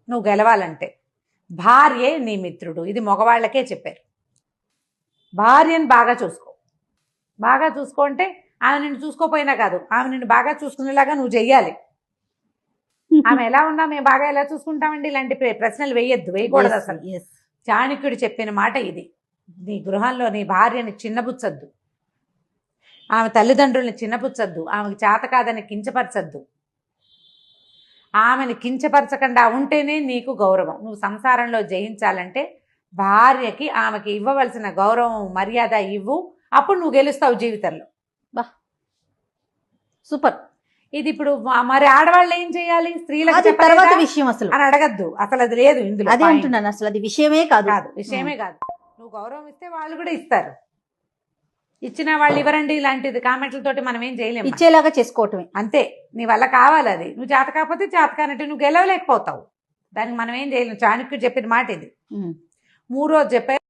నువ్వు గెలవాలంటే. భార్యే నీ మిత్రుడు, ఇది మగవాళ్ళకే చెప్పారు. భార్యను బాగా చూసుకో. బాగా చూసుకో అంటే ఆమె నిన్ను చూసుకోపోయినా కాదు, ఆమె నిన్ను బాగా చూసుకునేలాగా నువ్వు చెయ్యాలి. ఆమె ఎలా ఉన్నా మేము బాగా ఎలా చూసుకుంటామండి, ఇలాంటి ప్రశ్నలు వేయకూడదు అసలు. చాణక్యుడు చెప్పిన మాట ఇది. నీ గృహంలో నీ భార్యని చిన్నబుచ్చద్దు, ఆమె తల్లిదండ్రుల్ని చిన్నపుచ్చద్దు, ఆమెకు చేత కాదని కించపరచద్దు. ఆమెను కించపరచకుండా ఉంటేనే నీకు గౌరవం. నువ్వు సంసారంలో జయించాలంటే భార్యకి ఆమెకి ఇవ్వవలసిన గౌరవం మర్యాద ఇవ్వు, అప్పుడు నువ్వు గెలుస్తావు జీవితంలో. బా సూపర్. ఇది ఇప్పుడు మరి ఆడవాళ్ళు ఏం చేయాలి, స్త్రీలకు తర్వాత విషయం అసలు అని అడగద్దు, అసలు అది లేదు ఇందులో. అదే అంటున్నాను, అసలు అది విషయమే కాదు. విషయమే కాదు. నువ్వు గౌరవం ఇస్తే వాళ్ళు కూడా ఇస్తారు. ఇచ్చిన వాళ్ళు ఇవ్వరండి ఇలాంటిది కామెంట్లతోటి మనం ఏం చేయలేము. ఇచ్చేలాగా చేసుకోవటమే అంతే. నీ వల్ల కావాలి అది. నువ్వు చేత కాకపోతే చేత కానట్టు నువ్వు గెలవలేకపోతావు. దానికి మనం ఏం చేయలేము. చాణక్యుడు చెప్పిన మాట ఇది. 3 రోజు చెప్పారు.